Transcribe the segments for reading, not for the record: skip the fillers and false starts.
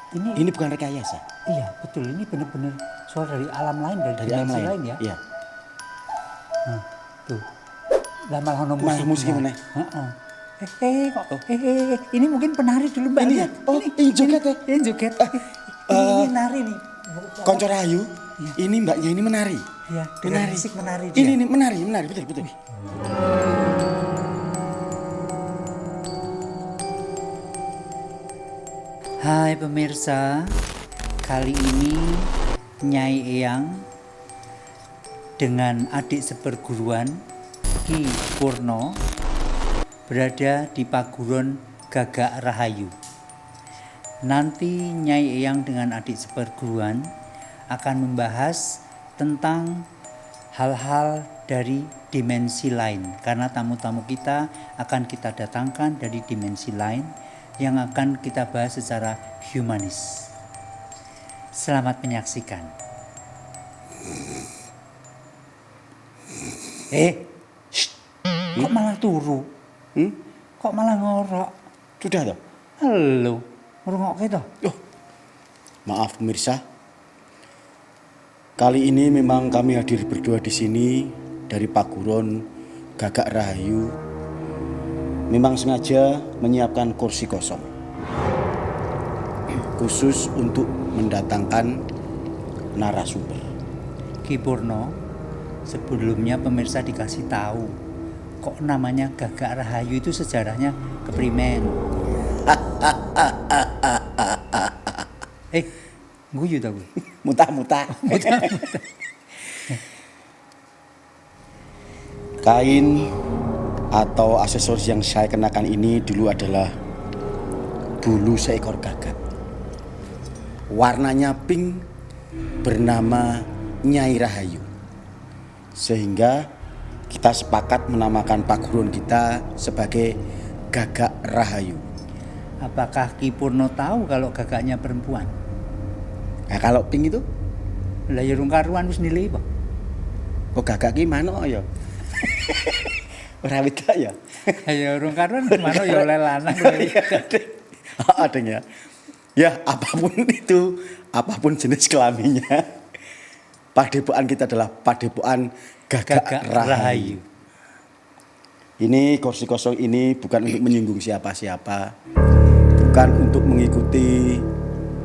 Ini bukan rekayasa. Iya, betul. Ini benar-benar suara dari alam lain, dari alam dimensi lain. lain ya. Iya. Nah, tuh. Lah malah ono Malah musik musiknya. meneh. Heeh. Kok. Ini mungkin penari dulu Mbak. Ini ya? Lihat. Oh, ini joget ya? Ini joget. Ini nari nih. Konco Rahayu, ini mbaknya ini menari. Iya, dengan musik menari dia. Ini menari, betul. Hai pemirsa, kali ini Nyai Eyang dengan adik seperguruan Ki Purno berada di Paguron Gagak Rahayu. Nanti Nyai Eyang dengan adik seperguruan akan membahas tentang hal-hal dari dimensi lain, karena tamu-tamu kita akan kita datangkan dari dimensi lain yang akan kita bahas secara humanis. Selamat menyaksikan. Kok malah turu? Kok malah ngorok? Sudah toh? Halo, ngrungokke toh? Oh, maaf pemirsa. Kali ini memang kami hadir berdua di sini dari Paguron Gagak Rahayu. Memang sengaja menyiapkan kursi kosong khusus untuk mendatangkan narasumber. Ki Purno, sebelumnya pemirsa dikasih tahu kok namanya Gagak Rahayu itu sejarahnya keprimen. Guyu ta gue? Muta-muta. Kain atau aksesoris yang saya kenakan ini dulu adalah bulu seekor gagak. Warnanya pink, bernama Nyai Rahayu. Sehingga kita sepakat menamakan paguron kita sebagai Gagak Rahayu. Apakah Ki Purno tahu kalau gagaknya perempuan? Nah, kalau pink itu? Lah ya rung karuan wis nilai apa? Oh, gagak ki mano ya? Ora wedok ya? Ya rung karuan mana ya oleh lanang. Adanya. Ya, apapun itu, apapun jenis kelaminnya, padepokan kita adalah padepokan Gagak Rahayu. Ini kursi kosong ini bukan untuk menyinggung siapa-siapa, bukan untuk mengikuti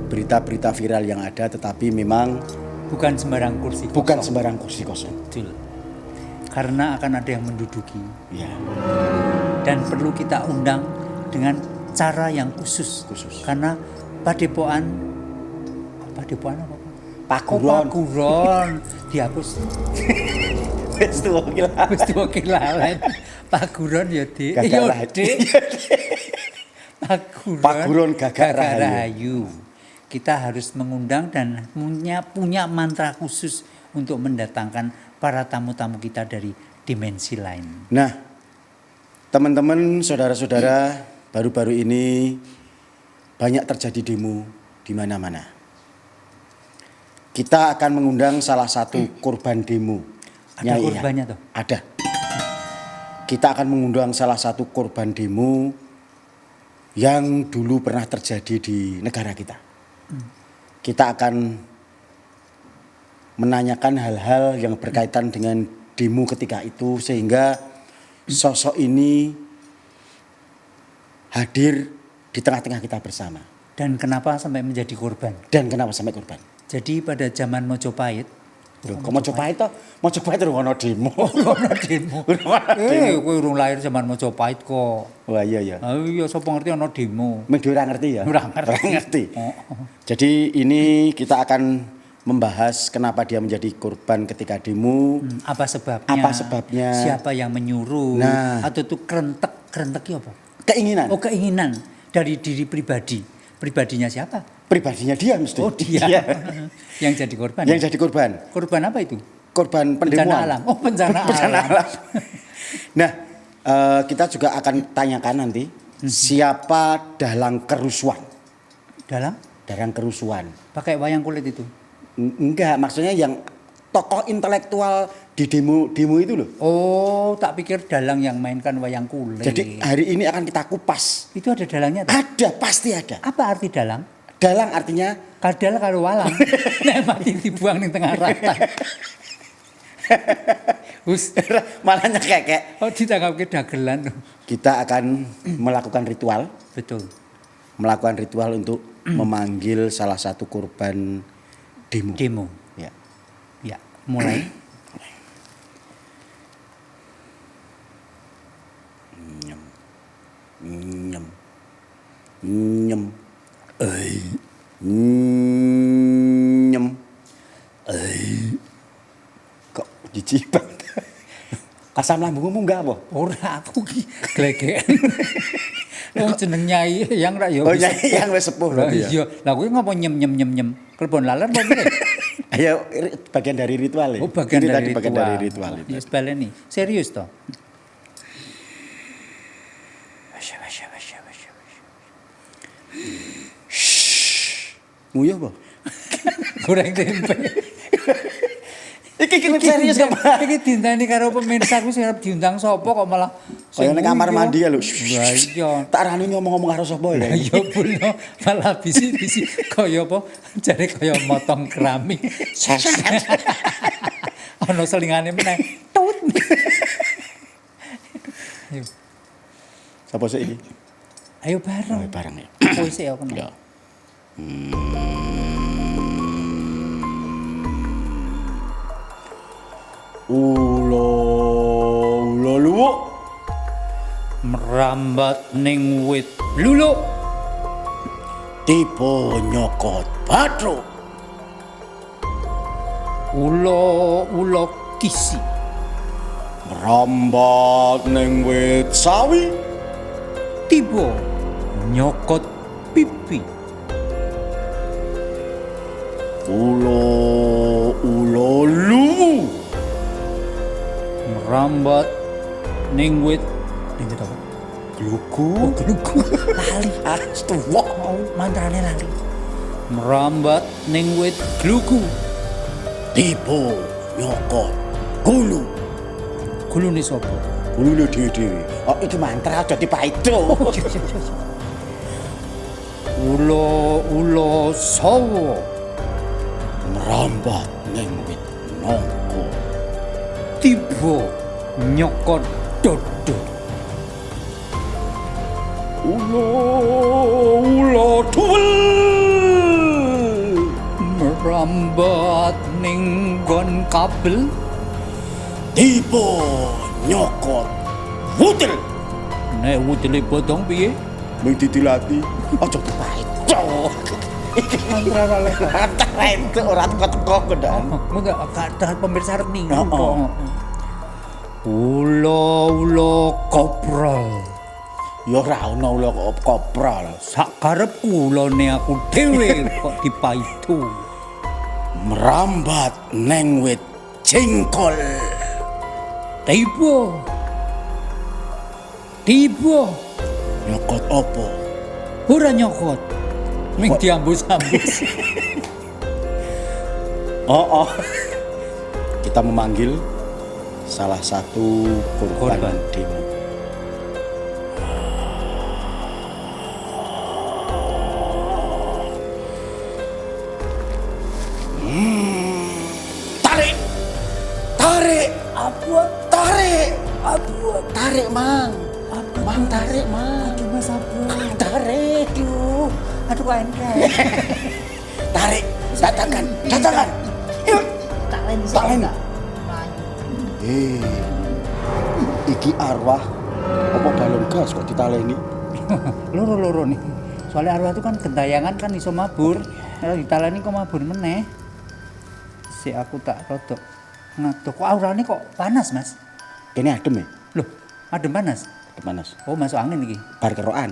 berita-berita viral yang ada, tetapi memang bukan sembarang kursi kosong. Bukan sembarang kursi kosong. Betul. Karena akan ada yang menduduki. Ya. Dan perlu kita undang dengan cara yang khusus. Karena padepokan apa? Paguron. Dihapus. Wis tuwa kilalen. Paguron ya Dik. Paguron Gagak Rahayu. Kita harus mengundang dan punya mantra khusus untuk mendatangkan para tamu-tamu kita dari dimensi lain. Nah, teman-teman, saudara-saudara, baru-baru ini banyak terjadi demo di mana-mana. Kita akan mengundang salah satu korban demo. Ada korbannya toh? Ada. Kita akan mengundang salah satu korban demo yang dulu pernah terjadi di negara kita. Kita akan menanyakan hal-hal yang berkaitan dengan demo ketika itu sehingga sosok ini hadir di tengah-tengah kita bersama. Dan kenapa sampai menjadi korban? Jadi pada zaman Mojopahit. Kok Mojopahit toh? Mojopahit ono demo. Ono demo. Kowe urung lahir zaman Mojopahit kok. Wah iya. Iya sapa ngerti ono demo. Mengko ora ngerti ya? Ora ngerti. Jadi ini kita akan membahas kenapa dia menjadi korban ketika demo. Apa sebabnya? Siapa yang menyuruh? Nah. Atau itu kerentek apa? Keinginan. Oh, keinginan dari diri pribadi. Pribadinya siapa? Pribadinya dia mesti. Oh, dia. Yang jadi korban. Yang jadi korban. Korban apa itu? Korban pendemuan. Bencana alam. Oh, bencana alam. Nah, kita juga akan tanyakan nanti siapa dalang kerusuhan. Dalang kerusuhan. Pakai wayang kulit itu? Enggak, maksudnya yang tokoh intelektual di demo itu loh. Oh, tak pikir dalang yang mainkan wayang kulit. Jadi hari ini akan kita kupas. Itu ada dalangnya? Ada, pasti ada. Apa arti dalang? Dalang artinya kadal karo walang. Nek mati dibuang ning tengah ratan. Wis malah nyekek. oh ditangkapke dagelan. Kita akan melakukan ritual. Betul. Melakukan ritual untuk memanggil salah satu korban demo. Demo. Ya. Ya, mulai. Nyem. Nyem. Nyem. Kok jijik banget. Asam lambungmu enggak apa? Ora aku ki glegekan. Wong jeneng nyai yang ra ya. Oh, nyai yang wis sepuh Lah berarti ya. iya, lah kuwi ngopo nyem. Kelebon laler apa piye? Ayo bagian dari ritual ya. Oh, bagian Ini dari tadi bagian ritual. dari ritual itu. Ya baleni. Serius toh? Nguyuh apa? Goreng tempe. Iki serius kok. Iki diundani karo pemirsa aku sing arep diundang sapa kok malah Kaya ning kamar mandi ya lho. Lah iya. Tak arani ngomong-ngomong karo sapa ya. Ya bulno malah bisi-bisi kaya apa jare kaya motong keramik. Ono selingane meneh. Tut. Ayo. Sapa sih iki? Ayo bareng. Oh, bareng ya. Kowe sik aku. Ya. Ulo luwuk Merambat ning wit luluk. tiba nyokot bathuk Ulo kisi. merambat ning wit sawi Tiba nyokot pipi. ulo luwu Merambat ning wit apa? glugu Glugu. Lali. astuwa Oh, mantrane lali. Merambat ning wit glugu. tiba nyokot gulu Gulune sapa? gulune dhewe-dhewe oh iki mantra aja dipaido Ulo sawa. merambat ning wit nangka Tiba nyokot dodo. ulo tuwel Merambat ning nggon kabel. tiba nyokot wutil Nek wutile bodong piye? mung ditilati aja dipaido Mantra lali. antara itu ora teko-teko kendaan Enggak kadang pemirsa arep ning. Heeh. Ulo koprol. ya ora ono ulo kopral Sak karepku ulone aku dhewe kok dipaido. merambat neng wit jengkol Tiba nyokot opo ora nyokot. Ming diambus-ambus. oh kita memanggil salah satu korban Korban. demo tarik tarik mang tarik mang Aduh Mas Abu. tarik Aduh. Aduh kok enggak. tarik datangkan yuk Talen. iki arwah apa balon gas kok ditaleni Loro-loro nih. Soalnya arwah itu kan gentayangan kan iso mabur. Kalau ditaleni kok mabur meneh. Si aku tak rodok. Ngaduh kok aurane kok panas, Mas? kene adem ya Loh, adem panas. panas Oh, masuk angin iki. bar kerokan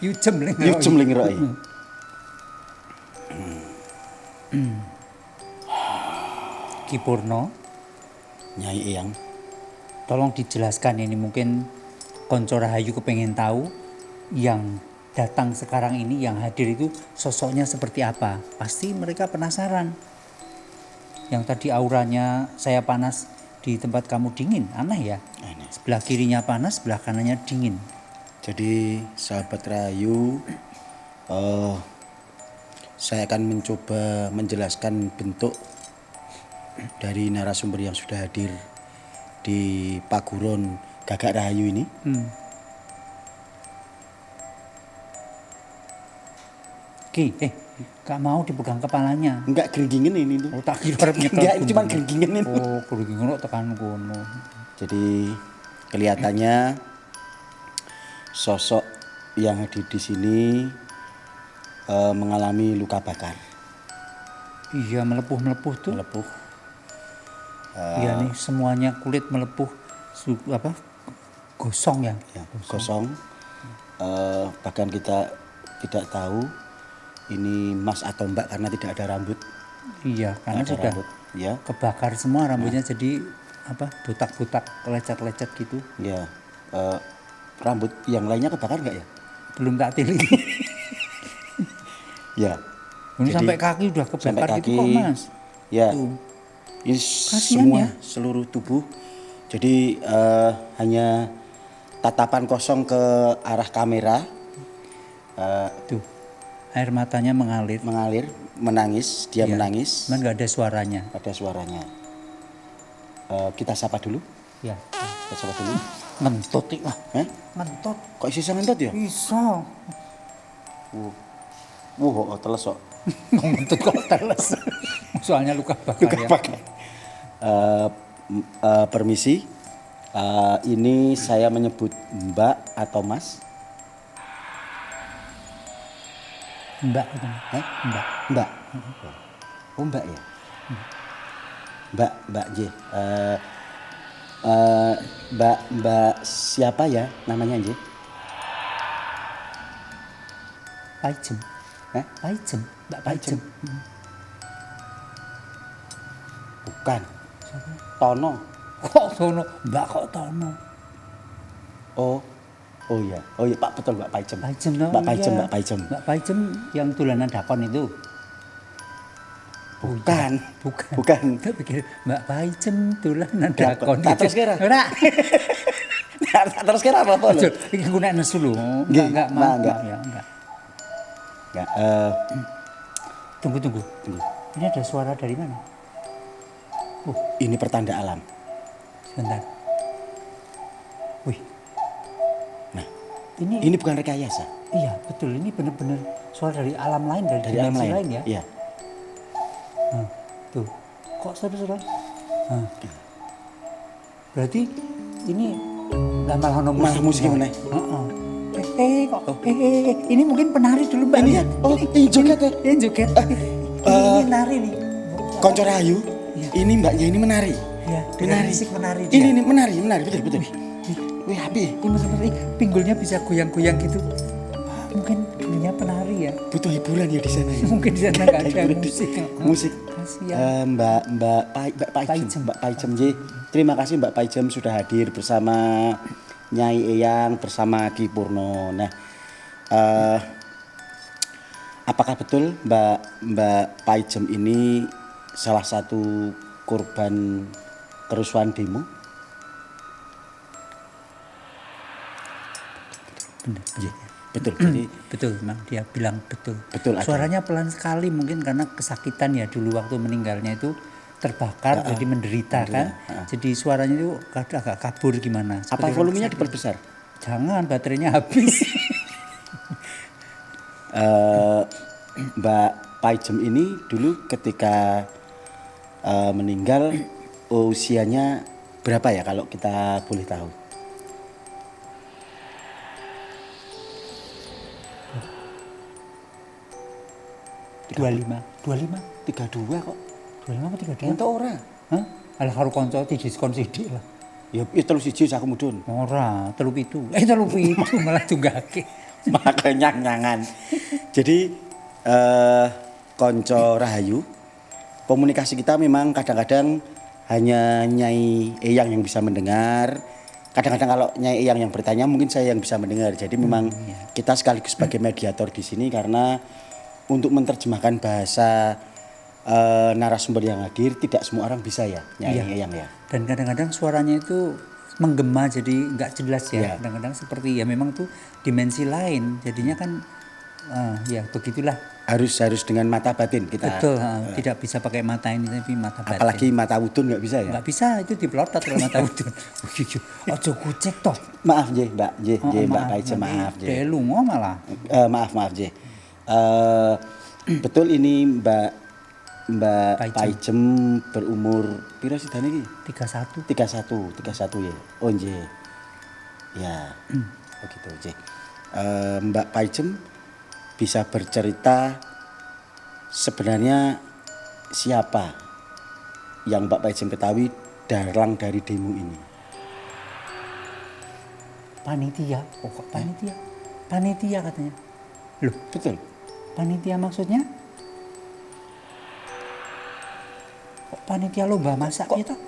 Yujem ling. yuk jemling roe Ki Purno, Nyai Eyang tolong dijelaskan ini mungkin Konco Rahayu kepengen tahu yang datang sekarang ini yang hadir itu sosoknya seperti apa. Pasti mereka penasaran. Yang tadi auranya saya panas di tempat kamu dingin, aneh ya. Aneh. Sebelah kirinya panas, sebelah kanannya dingin. Jadi sahabat Rahayu saya akan mencoba menjelaskan bentuk dari narasumber yang sudah hadir di Paguron Gagak Rahayu ini. Ki, gak mau dipegang kepalanya. Enggak geringgingen ini tuh. Oh, tak kira Enggak, cuma geringgingen ini. Oh, geringgingen kok tekan kono. Jadi kelihatannya sosok yang hadir di sini mengalami luka bakar. Iya, melepuh-melepuh tuh. Melepuh. Iya nih, semuanya kulit melepuh. Gosong ya. Ya, kosong. Bahkan kita tidak tahu ini mas atau mbak karena tidak ada rambut. Iya, karena Ada sudah rambut, ya. kebakar semua rambutnya jadi botak-botak, lecet-lecet gitu. Ya, rambut yang lainnya kebakar nggak ya? Belum tak tilik. Ya. Ini Jadi, sampai kaki udah kebakar sampai gitu kaki, kok Mas. Ya. Tuh. Ini Kasihan semua ya. seluruh tubuh. Jadi hanya tatapan kosong ke arah kamera. Tuh. Air matanya mengalir. Mengalir, menangis, dia Iya. menangis. Cuman nggak ada suaranya. Ada suaranya. Kita sapa dulu. Ya. Kita sapa dulu. Ngentot lah. Ngentot. Kok isi ngentot ya? Bisa. Wuh, teles kok. Ngentot kok teles. Soalnya luka bakar ya. Permisi. Ini saya menyebut Mbak atau Mas? Mbak. Mbak. Mbak. Oh, Mbak ya. Mbak J. Mbak siapa ya namanya J? Paijem. Paijem. Mbak Paijem. Bukan. Tono. Kok Tono? Mbak kok Tono? Oh iya Pak, betul Mbak Paijem. Paijem no? Mbak Paijem, Iya. Mbak Paijem. Mbak Paijem yang tulanan dakon itu. Bukan. Bukan. Tak pikir Mbak Paijem tulanan dakon. Tak terus kira. Ora. Tak terus kira apa? Betul. Iki ku nek nesu lho. Enggak. Ya, enggak. Ya, Tunggu. Ini ada suara dari mana? ini pertanda alam. Sebentar. Wih, Nah, ini ini bukan rekayasa. iya betul, ini benar-benar suara dari alam lain, dari Alam dimensi lain. lain ya. Iya. Tuh, kok saudara? Berarti ini nggak malah ono Malah musik ya? mana? Ini mungkin penari dulu Mbak. Ini ya? Oh, ini joget ya? Ini joget. Ini nari nih. Konco Rahayu. Iya. Ini mbaknya ini menari. Iya, Menari. musik menari. Ini menari, betul. Wih, Abi. Ini benar-benar pinggulnya bisa goyang-goyang gitu. Mungkin dulunya penari ya. Butuh hiburan ya di sana ya. Mungkin di sana nggak ada Hiburan. musik. Musik. Kasihan. Mbak Paijem J. Terima kasih Mbak Paijem sudah hadir bersama Nyai Eyang, bersama Ki Purno. Nah, apakah betul Mbak Paijem ini salah satu korban kerusuhan demo? Benar. Iya, betul. Jadi Betul, memang dia bilang betul. Betul, ada. Suaranya pelan sekali mungkin karena kesakitan ya dulu waktu meninggalnya itu terbakar jadi menderita kan. Jadi suaranya itu agak kabur gimana. apa Seperti volumenya orang sakit. diperbesar? Jangan, baterainya habis. Mbak Paijem ini dulu ketika meninggal usianya berapa ya kalau kita boleh tahu? Dua lima 32 kok. 25 apa 32? Entuk ora? Hah? Alah karo kanca didiskon sithik lah. Ya terus siji aku mudun. Ora, 37. 37 malah tunggake. Makanya nyangan. Jadi Konco Rahayu, komunikasi kita memang kadang-kadang hanya Nyai Eyang yang bisa mendengar. Kadang-kadang kalau Nyai Eyang yang bertanya mungkin saya yang bisa mendengar. Jadi memang kita sekaligus sebagai mediator di sini karena untuk menerjemahkan bahasa narasumber yang hadir tidak semua orang bisa ya Nyai Eyang ya. Dan kadang-kadang suaranya itu menggema jadi nggak jelas ya. Iya. Kadang-kadang seperti ya memang tuh dimensi lain. Jadinya kan Ya begitulah. Harus dengan mata batin kita. Betul, tidak bisa pakai mata ini tapi mata batin. Apalagi mata udun nggak bisa ya. Nggak bisa, itu dipelotot kalau mata udun. Ojo kucek toh. Maaf J, Mbak J, Mbak Paijem, maaf J. Dia lungo malah. Maaf J. Betul ini Mbak Paijem berumur pira sih tadi iki? 31 ya. Oh nggih. Ya. Begitu J. Mbak Paijem bisa bercerita sebenarnya siapa yang Mbak Paijem ketahui dalang dari demo ini? Panitia. Oh kok panitia? Panitia katanya. Loh, Betul. panitia maksudnya? Kok panitia lomba masak gitu?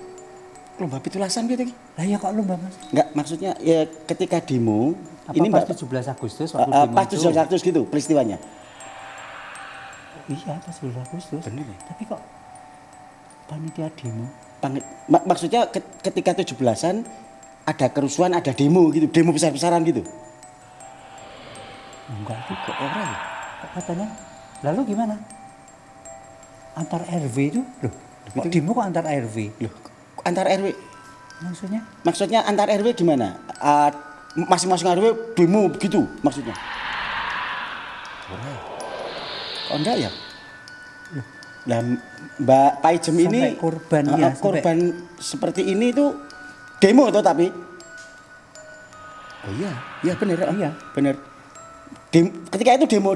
Lomba pitulasan gitu iki? Lah ya kok lomba masak? Enggak, maksudnya ya ketika demo Apa ini pas Mbak 17 Agustus waktu demo pas itu? 17 Agustus gitu peristiwanya. Iya, pas 17 Agustus. Bener ya? Tapi kok panitia demo? Maksudnya ketika 17-an ada kerusuhan, ada demo gitu, demo besar-besaran gitu. Enggak juga. Kok orang ya? Kok katanya? Lalu gimana? Antar RW itu? Loh, kok demo kok antar RW? Loh, antar RW. Maksudnya? Maksudnya antar RW gimana? Masing-masing RW demo begitu maksudnya. Kok enggak ya? Lah Mbak Paijem ini Sampai korban ya, sampai- korban seperti ini itu demo toh tapi. Oh iya benar. Iya. Benar. Ketika itu demo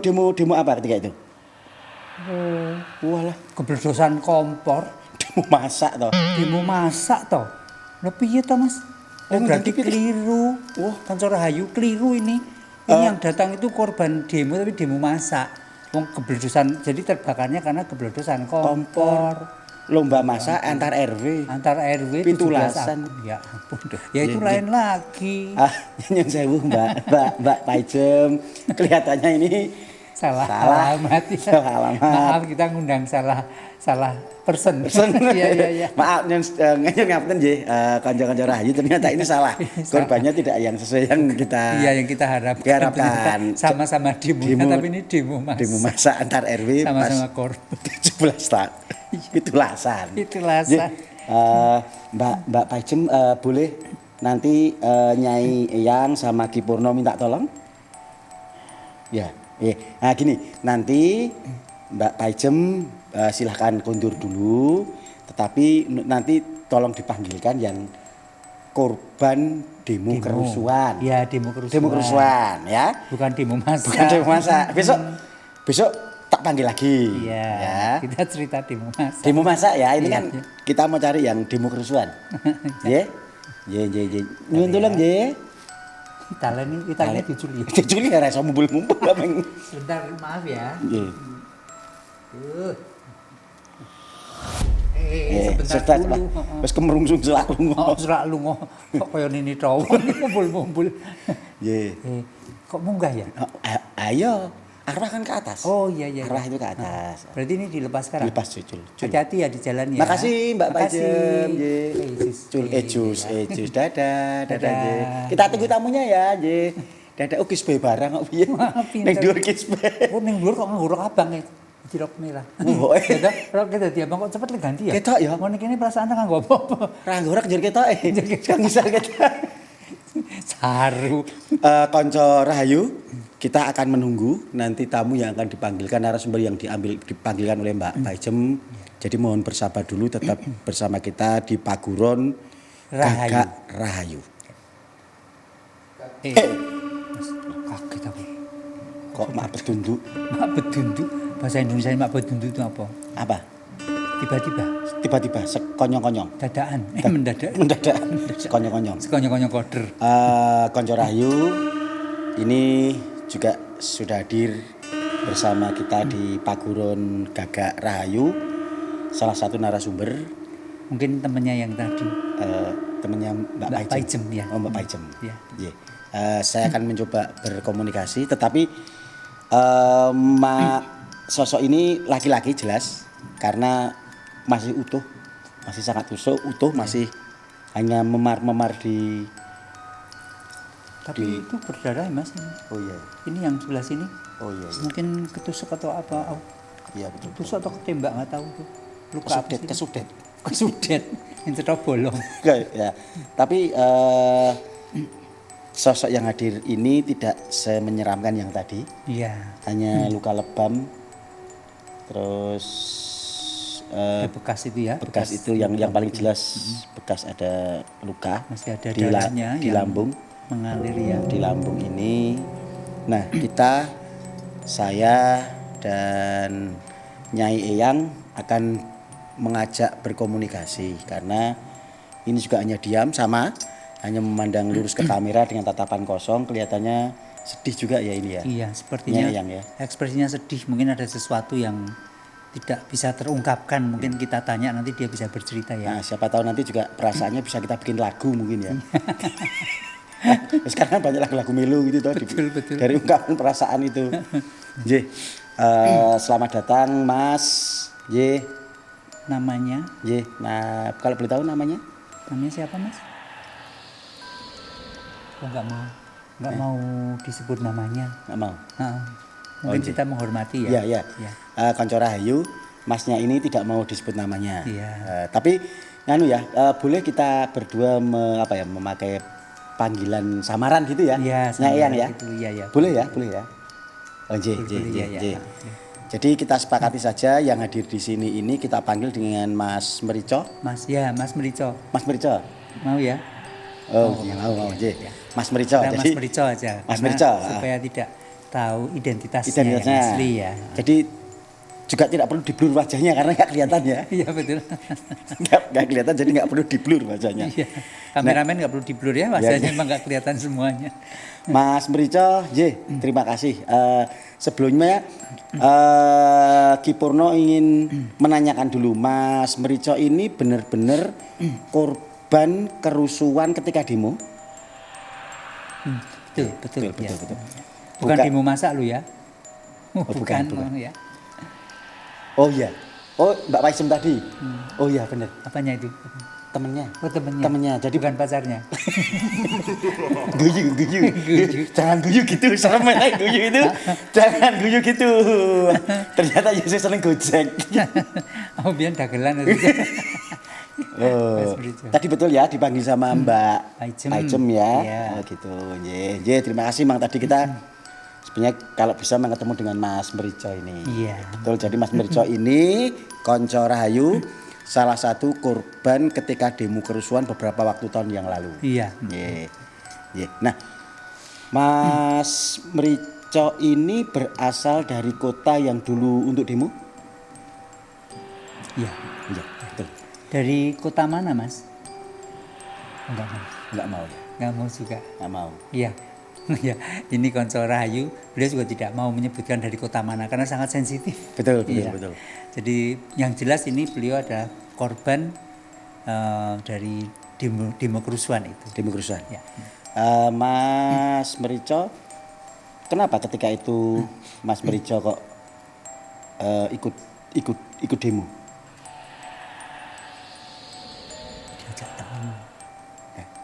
apa ketika itu? Walah, Kebledosan kompor, demo masak toh. demo masak toh. Lah piye toh Mas? Oh, berarti ngerti, Pit. keliru. Wah. Kanca Rahayu keliru ini. Ini yang datang itu korban demo tapi demo masak. Wong kebledosan, jadi terbakarnya karena kebledosan kompor. Lomba masak antar RW. Antar RW 17 Pitulasan. Ya ampun. Ya itu lain lagi. Yang sewu Mbak Paijem. Kelihatannya ini Salah Salah. alamat ya. Salah alamat. Maaf kita ngundang salah person. Iya. Maaf ngapunten nggih kanca-kanca Rahayu ternyata ini salah. Korbannya tidak yang sesuai yang kita Iya yang kita harapkan. diharapkan. Sama-sama demo, tapi ini demo Mas. demo masak antar RW Sama-sama pas korban. 17 tahun. Pitulasan. Pitulasan. Mbak Paijem boleh nanti Nyai Eyang sama Ki Purno minta tolong? Ya. Nah gini, nanti Mbak Paijem silahkan kondur dulu, tetapi nanti tolong dipanggilkan yang korban demo kerusuhan. Ya demo kerusuhan. Demo kerusuhan ya. Bukan demo masak. Bukan demo masak. Besok tak panggil lagi. Iya. Ya. Kita cerita demo masak. Demo masak ya, ini Iya, kan iya. kita mau cari yang demo kerusuhan. Ya. Nyuwun tulung nggih. Italian diculi. Diculi ya rasa mumpul-mumpul apa. Sebentar, maaf ya. Nggih. Sebentar Pak. dulu. Wis kemerungsung selak lunga. Oh, serak lunga. Kok kaya nini tahu mumpul-mumpul. Nggih. Kok munggah ya? Ayo, arwah kan ke atas. Oh iya. Arwah itu ke atas. Berarti ini dilepas sekarang. Dilepas Cul. Hati-hati ya di jalan ya. Makasih Mbak Paijem. Cul, jus. Dadah. Nggih. Kita tunggu tamunya ya, nggih. Dadah ukis bae barang kok piye. pinter. Ning dhuwur kis bae. Oh ning dhuwur kok nganggo rok abang ya. Di rok merah. Oh, Dadah, rok kita di abang kok cepet le ganti ya. Ketok ya. Mau kene perasaan nganggo apa-apa. Ra nggo rek njur ketok. Kan bisa ketok. Saru. Konco Rahayu, kita akan menunggu nanti tamu yang akan dipanggilkan, narasumber yang dipanggilkan oleh Mbak Paijem. Jadi mohon bersabar dulu, tetap bersama kita di Paguron Gagak Rahayu. Kaget aku. Kok mak petunduk? Mak bedunduk. Bahasa Indonesia mak bedunduk itu apa? Apa? Tiba-tiba sekonyong-konyong. Dadaan. Mendadak. Mendadak. Sekonyong-konyong. Sekonyong-konyong koder. Konco Rahayu ini juga sudah hadir bersama kita di Paguron Gagak Rahayu. Salah satu narasumber Mungkin temennya yang tadi. temannya Mbak Mbak Paijem, ya. Oh, Mbak Paijem. Ya. Iya. Saya akan mencoba berkomunikasi, tetapi sosok ini laki-laki jelas karena masih utuh, masih sangat utuh, masih hanya memar-memar di Tapi itu berdarah ya Mas. Oh iya. Ini yang sebelah sini. Oh iya. Iya, Mungkin ketusuk atau apa? iya betul. Ketusuk atau ketembak nggak tahu tuh. Luka apa sih? Kesudet. Kesudet. Yang cetok bolong. Ya. Tapi sosok yang hadir ini tidak semenyeramkan yang tadi. Iya. Hanya luka lebam. Terus Ada bekas itu ya. bekas itu yang paling jelas bekas ada luka Masih ada di, darahnya di yang lambung. mengalir ya. Di lambung ini. Nah, saya dan Nyai Eyang akan mengajak berkomunikasi karena ini juga hanya diam hanya memandang lurus ke kamera dengan tatapan kosong, kelihatannya sedih juga ya ini ya. Iya, sepertinya Nyai Eyang ya. ekspresinya sedih. Mungkin ada sesuatu yang tidak bisa terungkapkan. Mungkin kita tanya nanti dia bisa bercerita ya. Nah, siapa tahu nanti juga perasaannya bisa kita bikin lagu mungkin ya. Sekarang banyak lagu-lagu melu gitu toh, Betul. dari ungkapan perasaan itu. J, selamat datang Mas J. Namanya Nah kalau boleh tahu namanya? siapa Mas? Oh nggak mau disebut namanya. Nggak mau. Nah, mungkin J. kita menghormati ya. Iya. Konco Rahayu, Masnya ini tidak mau disebut namanya. Iya. Tapi boleh kita berdua memakai panggilan samaran gitu ya? Iya, Nyai Eyang ya? gitu, iya. Boleh ya? Oh, J. Iya. Jadi kita sepakati saja yang hadir di sini ini kita panggil dengan Mas Merico. Mas Merico. Mas Merico. Mau ya? Mau J. Ya. Mas Merico. Kita Jadi Mas Merico aja. Mas karena Merico. Supaya tidak tahu identitasnya yang asli ya. Jadi juga tidak perlu diblur wajahnya karena nggak kelihatan ya. Iya betul. Nggak kelihatan jadi nggak perlu diblur wajahnya. Iya. Kameramen nggak perlu diblur ya, wajahnya emang nggak kelihatan semuanya. Mas Merico, terima kasih. Sebelumnya Ki Purno ingin menanyakan dulu, Mas Merico ini benar-benar korban kerusuhan ketika demo? Betul. Betul. Bukan demo masak lu ya? Bukan. Ya. Oh iya. Oh Mbak Paisem tadi. Oh iya benar. Apanya itu? Temennya. Oh temennya. Jadi bukan pacarnya. guyu. Jangan guyu gitu, serem ya guyu itu. Jangan guyu gitu. Ternyata Yesus seneng gojek. Oh biar dagelan itu. Oh, tadi betul ya dipanggil sama Mbak Paicem ya. Iya. Oh gitu. Terima kasih Mang, tadi kita sebenarnya kalau bisa ketemu dengan Mas Merico ini. Iya. Betul. Jadi Mas Merico ini Konco Rahayu, salah satu korban ketika demo kerusuhan beberapa waktu tahun yang lalu. Iya. Nah, Mas Merico ini berasal dari kota yang dulu untuk demo? Iya. Iya, betul. Dari kota mana Mas? Enggak mau. Enggak mau ya? Enggak mau juga. Enggak mau. Iya. Ya, ini Konco Rahayu, beliau juga tidak mau menyebutkan dari kota mana karena sangat sensitif. Betul. Jadi yang jelas ini beliau adalah korban dari demo kerusuhan itu. Demo kerusuhan. Ya. Mas Merico, kenapa ketika itu Mas Merico kok ikut demo?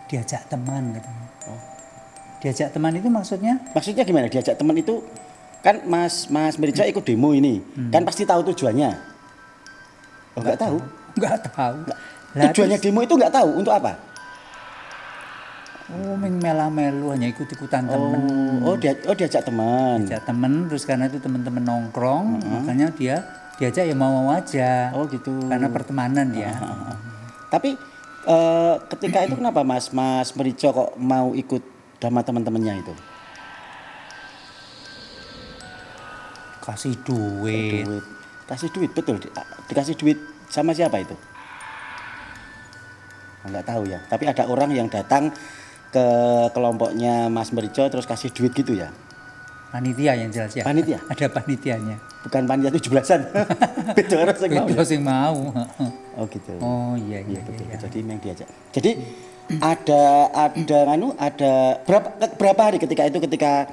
Diajak teman katanya. Diajak teman itu maksudnya? Maksudnya gimana? Diajak teman itu kan Mas Merico ikut demo ini, kan pasti tahu tujuannya. Oh, enggak tahu. Enggak tahu. Tujuannya demo itu enggak tahu untuk apa? Oh, mela-melu hanya ikut-ikutan teman. Diajak teman. Diajak teman, terus karena itu teman-teman nongkrong, makanya dia diajak ya mau aja. Oh gitu. Karena pertemanan ya. Tapi ketika itu kenapa Mas Merico kok mau ikut sama teman-temannya itu? Kasih duit. Kasih duit, betul. Dikasih duit sama siapa itu? Enggak tahu ya. Tapi ada orang yang datang ke kelompoknya Mas Merico terus kasih duit gitu ya? Panitia yang jelas ya. Panitia? Ada panitianya. Bukan panitia 17-an. Beda orang sing mau. Beda sing mau. Oh gitu. Oh iya. Betul. Jadi memang diajak. Jadi ada berapa hari ketika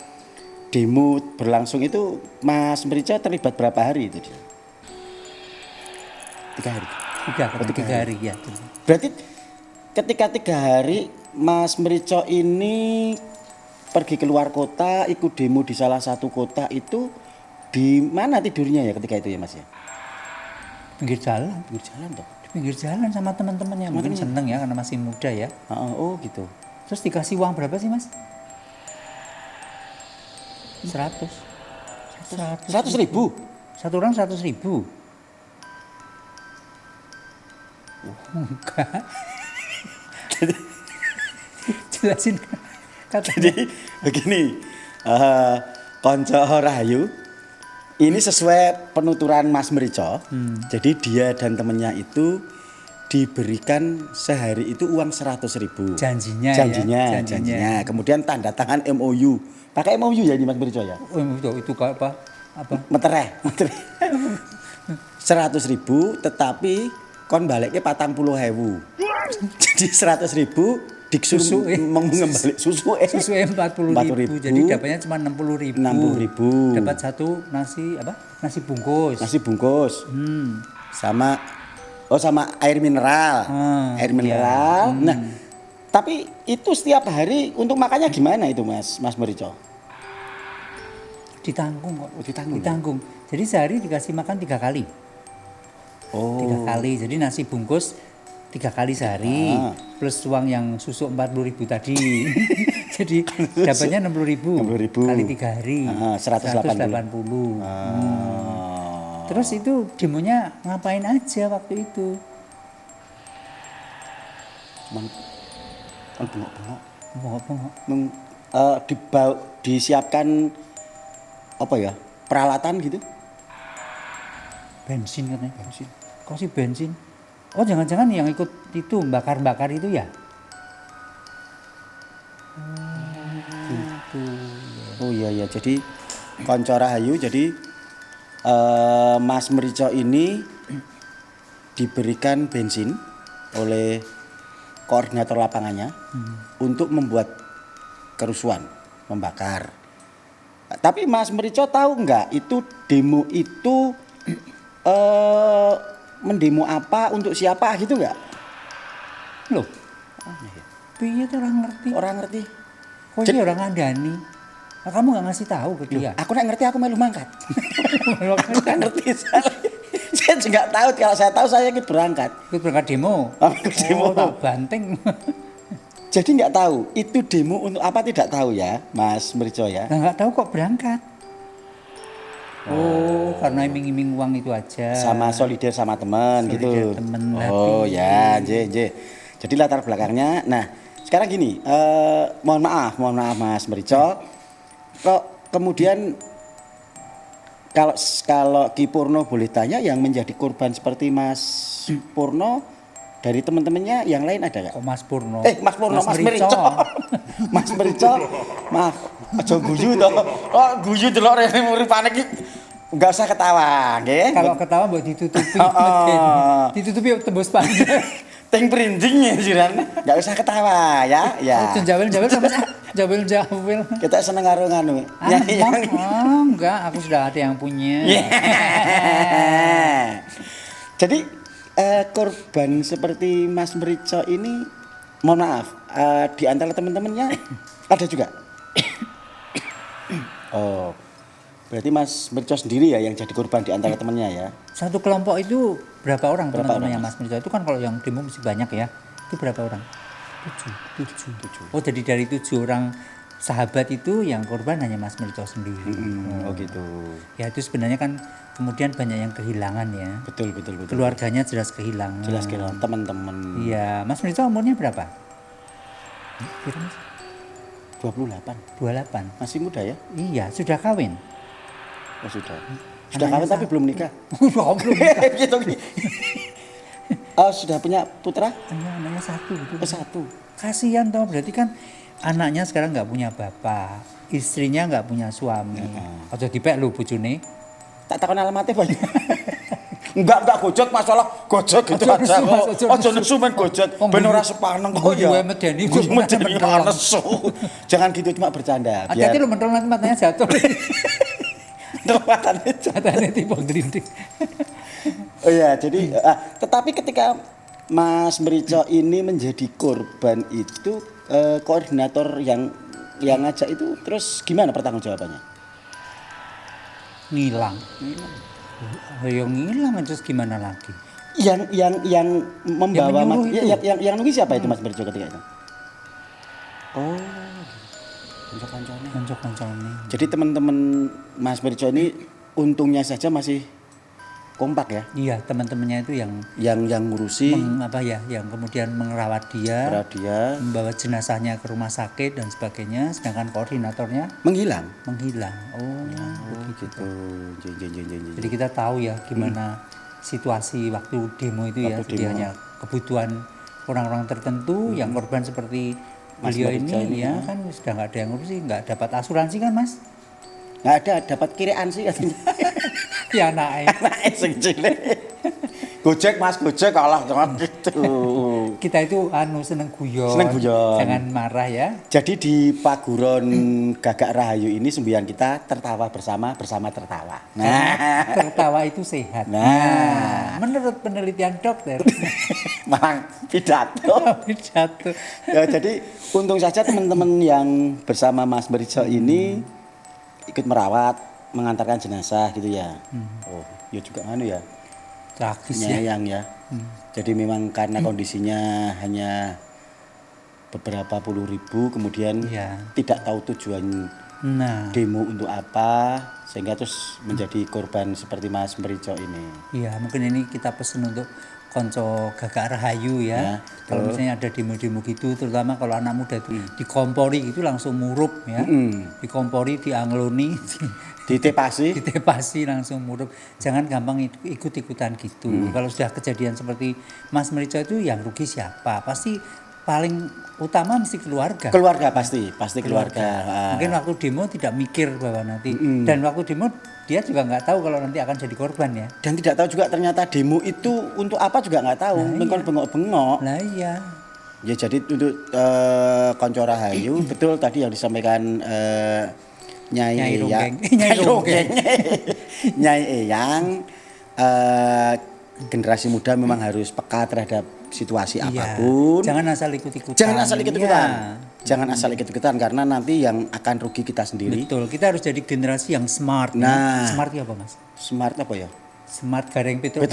demo berlangsung itu Mas Merico terlibat berapa hari itu dia? 3 hari. 3 hari ya. Berarti ketika 3 hari Mas Merico ini pergi keluar kota, ikut demo di salah satu kota itu di mana tidurnya ya ketika itu ya Mas ya? Pinggir jalan. Pinggir jalan toh. Di pinggir jalan sama teman-temannya. Mungkin seneng ya karena masih muda ya. Oh gitu. Terus dikasih uang berapa sih Mas? 100 100.000. Satu orang 100.000. Enggak. Jelasin katanya. Jadi begini, Konco Rahayu ini sesuai penuturan Mas Merico. Jadi dia dan temennya itu diberikan sehari itu uang 100.000. Janjinya. Janjinya. Kemudian tanda tangan MOU. Pakai MOU ya ini Mas Merico ya? Itu kayak apa? Metereh. 100.000 tetapi kon baliknya 40.000. Jadi 100.000 disuruh mengembali susu 40.000. Jadi dapatnya cuma 60.000. 60.000. Dapat satu nasi bungkus. Nasi bungkus. Sama air mineral. Air mineral. Iya. Nah, tapi itu setiap hari untuk makannya gimana itu Mas Merico? Ditanggung kok. Ditanggung. Jadi sehari dikasih makan 3 kali. 3 kali. Jadi nasi bungkus 3 kali sehari plus uang yang susu 40.000 tadi. Jadi dapatnya 60.000 kali 3 hari. 180. Terus itu demonya ngapain aja waktu itu? Bengok-bengok. Disiapkan apa ya? Peralatan gitu. Bensin katanya. Kok sih bensin? Oh jangan-jangan yang ikut itu bakar-bakar itu ya? Gitu. Oh iya, jadi Konco Rahayu, jadi Mas Merico ini diberikan bensin oleh koordinator lapangannya untuk membuat kerusuhan, membakar. Tapi Mas Merico tahu nggak itu demo itu mendemo apa untuk siapa gitu nggak? Loh, piye tuh orang ngerti? Orang ngerti. Kok ini orang ngandani? Nah, kamu nggak ngasih tahu ke dia? Aku nggak ngerti, aku melu mangkat. Aku nggak ngerti. Saya juga tahu, kalau saya tahu saya ikut berangkat. Ikut berangkat demo? Ikut demo. Tak banteng. Jadi nggak tahu itu demo untuk apa, tidak tahu ya Mas Merico ya? Nah, nggak tahu kok berangkat. Oh, karena iming-iming uang itu aja. Sama solider sama teman gitu. Temen, oh ya, jadi latar belakangnya. Nah, sekarang gini, mohon maaf Mas Merico. Kok kemudian kalau Ki Purno boleh tanya, yang menjadi korban seperti Mas Purno dari teman-temannya yang lain ada nggak? Oh, Mas Purno. Mas Purno, Mas Merico. Mas Merico, maaf, aja guyu toh. Oh, guyu delok rene uripane iki. Enggak usah ketawa, nggih. Kalau ketawa mbok ditutupi. Ditutupi tembus panjang. Ting perinding ya jiran. Enggak usah ketawa ya. Ya. Jawel-jawel sama jawel. Kita seneng karo nganu. Enggak, aku sudah ada yang punya. Jadi korban seperti Mas Merico ini, mohon maaf, di antara teman-temannya ada juga. Oh, berarti Mas Merico sendiri ya yang jadi korban di antara temannya ya? Satu kelompok itu berapa orang teman-temannya Mas Merico? Itu kan kalau yang demo mesti banyak ya. Itu berapa orang? 7. Oh, jadi dari 7 orang sahabat itu yang korban hanya Mas Merico sendiri. Oh gitu. Ya itu sebenarnya kan kemudian banyak yang kehilangan ya. Betul. Keluarganya jelas kehilangan. Teman-teman. Iya, Mas Merico umurnya berapa? Kira Mas? 28. Masih muda ya? Iya, sudah kawin. Oh sudah. Sudah kawin tapi belum nikah. Belum nikah. Gitu. Sudah punya putra? Anaknya 1 gitu. 1. Kasihan toh, berarti kan anaknya sekarang nggak punya bapak, istrinya nggak punya suami. Aja dipek lho bojone. Tak takon alamatnya banyak. Enggak gojek, masalah gojek gitu aja. Aja nesu men gojek. Ben ora sepaneng kok ya. Gue medeni nesu. Jangan gitu, cuma bercanda. Hati-hati lu mentel nanti matanya jatuh. Matanya timbang drinding. Oh ya, jadi tetapi ketika Mas Merico ini menjadi korban itu, koordinator yang yang ngajak itu terus gimana pertanggungjawabannya? Ngilang. Ya ngilang terus gimana lagi? Yang membawa menyuruh Mas, itu. yang nunggu siapa itu Mas Merico ketika itu? Oh, kanca-kancane. Kanca-kancane. Jadi teman-teman Mas Merico ini untungnya saja masih kompak ya, Iya, teman-temannya itu yang yang ngurusi yang kemudian merawat dia, dia membawa jenazahnya ke rumah sakit dan sebagainya, sedangkan koordinatornya menghilang. menghilang. Oh, Gitu. Jen. jadi kita tahu ya gimana situasi waktu demo itu ya, Waktu jadi demo. hanya kebutuhan orang-orang tertentu yang korban seperti Mas beliau Merico ini ya kan sudah nggak ada yang ngurusi, nggak dapat asuransi kan Mas? Nggak ada, dapat kirian sih katanya. Ya naik. Anake sing cilik. Gojek Mas, Gojek kalah dengan gitu. Kita itu seneng guyon. Seneng guyon. Jangan marah ya. Jadi di Paguron Gagak Rahayu ini semboyan kita tertawa bersama tertawa. Nah, Tertawa itu sehat. Nah. Menurut penelitian dokter. malah pidato. Jatuh. Ya, jadi untung saja teman-teman yang bersama Mas Merico ini ikut merawat, mengantarkan jenazah gitu ya. Oh, ya juga ya. Tragis ya. Nyayang ya. Jadi memang karena kondisinya hanya beberapa puluh ribu, kemudian Iya. tidak tahu tujuan Nah, demo untuk apa, sehingga terus menjadi korban seperti Mas Merico ini. iya mungkin ini kita pesen untuk konco Gagak Rahayu ya. Ya, Kalau misalnya ada demo-demo gitu, terutama kalau anak muda itu dikompori gitu langsung murup ya. Dikompori, diangloni, Ditepasi, ditepasi langsung murup. Jangan gampang ikut-ikutan gitu. Kalau sudah kejadian seperti Mas Merico itu yang rugi siapa? Pasti paling utama mesti keluarga. keluarga pasti keluarga. Mungkin waktu demo tidak mikir bahwa nanti dan waktu demo dia juga nggak tahu kalau nanti akan jadi korban ya. Dan tidak tahu juga ternyata demo itu untuk apa juga nggak tahu. Mengkon bengok-bengok. Lah iya. Ya jadi untuk Konco Rahayu betul tadi yang disampaikan Nyai Nyai Eyang. Ronggeng. Nyai Ronggeng. Nyai Eyang generasi muda memang harus peka terhadap situasi apapun. Jangan asal ikut-ikutan. Jangan asal ikut-ikutan. Iya. Jangan asal ikut-ikutan karena nanti yang akan rugi kita sendiri. Betul, kita harus jadi generasi yang smart. Nah. Smart itu apa Mas? Smart apa ya? Smart gareng Petruk.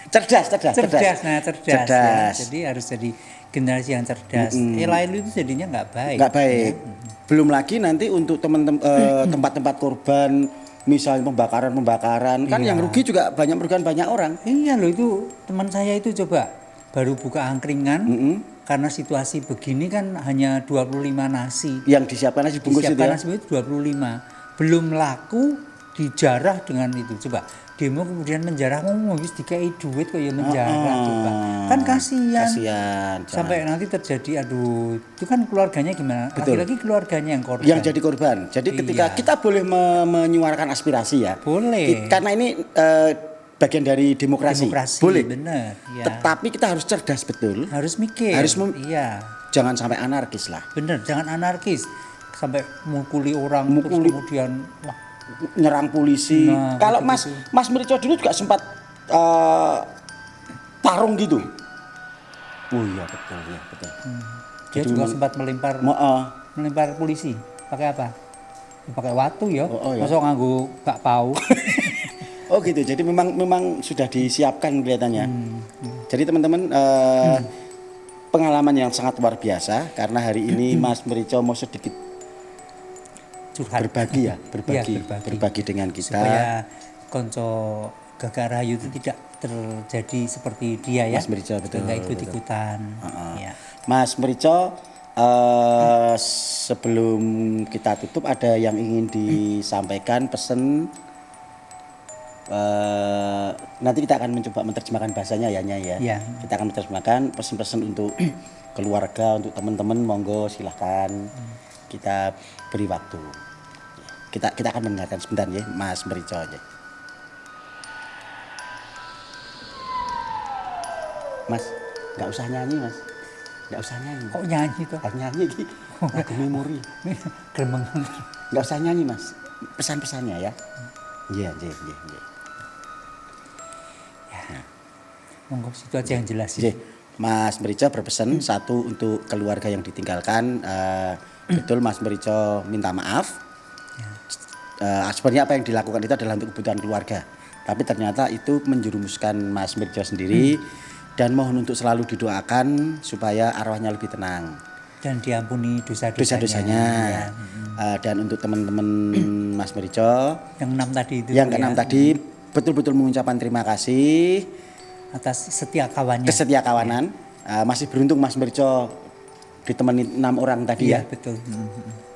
Cerdas. Cerdas. Cerdas. Ya. Jadi harus jadi generasi yang cerdas. Lain itu jadinya nggak baik. Nggak baik. Belum lagi nanti untuk teman-teman tempat-tempat korban, misalnya pembakaran kan yang rugi juga merugikan banyak orang. Iya loh, itu teman saya itu coba baru buka angkringan karena situasi begini kan hanya 25 nasi. Yang disiapkan nasi bungkus itu Disiapkan ya. nasi bungkus 25. Belum laku dijarah dengan itu. Coba demo kemudian menjarah, wis dikai duit kok ya menjarah coba. Kan kasihan. Sampai nanti terjadi itu kan keluarganya gimana? Betul. Lagi-lagi keluarganya yang korban. Yang jadi korban. Jadi ketika kita boleh menyuarakan aspirasi ya. Boleh. Karena ini bagian dari demokrasi. Boleh. Benar. Ya. Tetapi kita harus cerdas betul. Harus mikir. Iya. Jangan sampai anarkis lah. Bener, jangan anarkis. Sampai mukuli orang terus kemudian nyerang polisi. Nah, kalau gitu. Mas Merico dulu juga sempat tarung gitu. Oh iya betul. Dia Jadi juga memang- sempat melempar polisi. Pakai apa? Pakai watu ya. Oh, ya. Masa nganggo gak pau. Oh gitu. Jadi memang sudah disiapkan kelihatannya. Jadi teman-teman pengalaman yang sangat luar biasa karena hari ini Mas Merico mau sedikit Curhat. berbagi ya, Iya, berbagi dengan kita. Supaya konco Gagak Rahayu itu tidak terjadi seperti dia ya. Mas Merico, betul, Nggak ikut-ikutan. Ya. Mas Merico, sebelum kita tutup ada yang ingin disampaikan pesen. Nanti kita akan mencoba menerjemahkan bahasanya ya Nyai ya. Iya. Kita akan menerjemahkan pesan-pesan untuk keluarga, untuk teman-teman, monggo silahkan kita beri waktu. Kita akan mendengarkan sebentar ya Mas Merico aja. Mas, nggak usah nyanyi Mas. Nggak usah nyanyi. Kok nyanyi tuh? Nyanyi iki lagu memori. Gremengan. Nggak usah nyanyi Mas. Pesan-pesannya ya. Iya. Monggo situ aja yang jelas. Mas Merico berpesan satu untuk keluarga yang ditinggalkan Betul, Mas Merico minta maaf. Sebenarnya apa yang dilakukan itu adalah untuk kebutuhan keluarga. Tapi ternyata itu menjerumuskan Mas Merico sendiri dan mohon untuk selalu didoakan supaya arwahnya lebih tenang. Dan diampuni Dosa-dosanya. Dan untuk teman-teman Mas Merico yang 6 tadi itu. yang keenam tadi betul-betul mengucapkan terima kasih atas setia kawannya. kesetia kawanan. Masih beruntung Mas Merico ditemani 6 orang tadi Iya, ya. betul.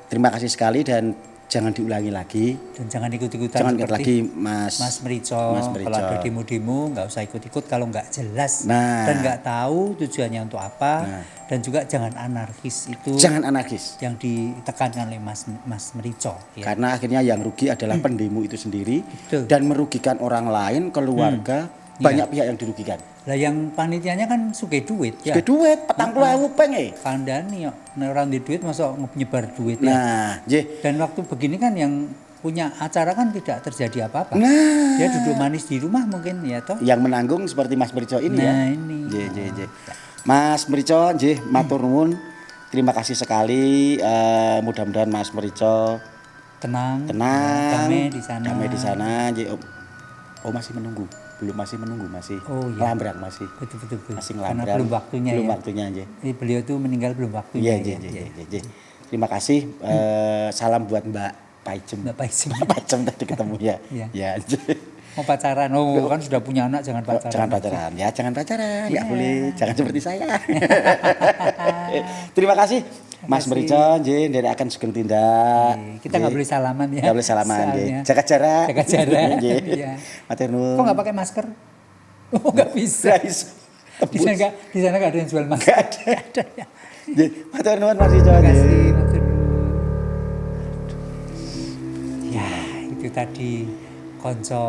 Terima kasih sekali dan jangan diulangi lagi. Dan jangan ikut-ikutan Jangan ikut seperti lagi Mas Merico. Mas Merico. Kalau ada demo-demo nggak usah ikut-ikut kalau nggak jelas Nah. dan nggak tahu tujuannya untuk apa. Nah. Dan juga jangan anarkis itu Jangan anarkis. yang ditekankan oleh Mas Merico. Ya. Karena akhirnya yang rugi adalah pendemo itu sendiri Betul. dan merugikan orang lain, keluarga, banyak pihak yang dirugikan. Lah yang panitianya kan suke duit ya. Sudah duit, 40.000 peng Kandani ya. Nah, orang di duit masa nyebar duit ya. Nah, nggih. Dan waktu begini kan yang punya acara kan tidak terjadi apa-apa. Nah. Dia duduk manis di rumah mungkin ya toh. Yang menanggung seperti Mas Merico ini ya. Nah, ini. Nggih. Mas Merico, nggih, matur nuwun. Terima kasih sekali. Mudah-mudahan Mas Merico Tenang. tenang, Damai di sana. nggih. Oh, masih menunggu. Masih Oh, iya. ngelambrang masih. Betul. Masih Karena ngelambrang. belum waktunya Belum ya. waktunya nggih. Jadi beliau tuh meninggal belum waktunya. Iya. ya. Terima kasih. Salam buat Mbak Paijem. Mbak Paijem. Mbak Paijem tadi ketemu ya. Iya. Ya. Mau pacaran. Oh, kan sudah punya anak jangan pacaran. Jangan pacaran. Ya, jangan pacaran. Nggak Iya. boleh. Jangan seperti saya. Terima kasih. Mas Merico, nggih, dari akan sugeng tindak. Kita nggak boleh salaman ya. Nggak boleh salaman, nggih. Soalnya. Jaga jarak. Jaga jarak. Nggih. Iya. Matur nuwun. Kok nggak pakai masker? Oh, nggak bisa. Nggak bisa. Di sana nggak ada yang jual masker. Nggak ada. Nggak ada ya. Nggih, matur nuwun Mas Merico. Terima kasih. nggih. Matur nuwun. Ya, itu tadi konco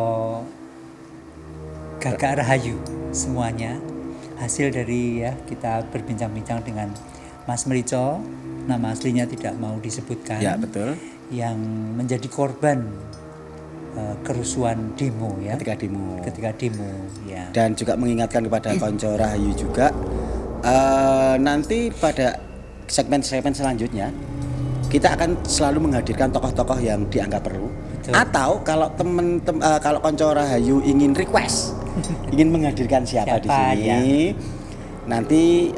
Gagak Rahayu semuanya hasil dari ya kita berbincang-bincang dengan Mas Merico, nama aslinya tidak mau disebutkan, Ya, betul. yang menjadi korban kerusuhan demo ya Ketika demo. ya. Dan juga mengingatkan kepada konco Rahayu juga nanti pada segmen-segmen selanjutnya kita akan selalu menghadirkan tokoh-tokoh yang dianggap perlu. Betul. Atau kalau kalau konco Rahayu ingin request, ingin menghadirkan siapa di Siapa, sini, ya. nanti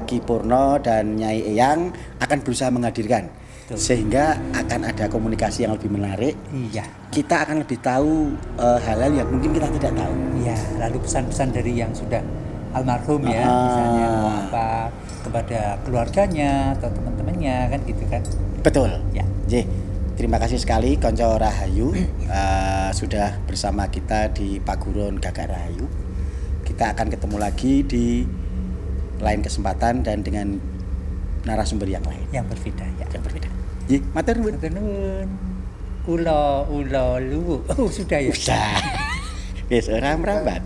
Ki Purno dan Nyai Eyang akan berusaha menghadirkan. Betul. Sehingga akan ada komunikasi yang lebih menarik. Iya. Kita akan lebih tahu hal-hal yang mungkin kita tidak tahu. Iya, lalu pesan-pesan dari yang sudah almarhum ya, Ah. misalnya mau apa kepada keluarganya atau teman-temannya kan gitu kan. Betul. Ya. J. Terima kasih sekali konco Rahayu sudah bersama kita di Pagurun Gagak Rahayu. Kita akan ketemu lagi di lain kesempatan dan dengan narasumber yang lain. Yang berbeda ya. Yang berbeda. J. Matur nuwun. Matur nuwun. Ulo luwu. Oh, sudah ya. Usah. Wis ora mrambat.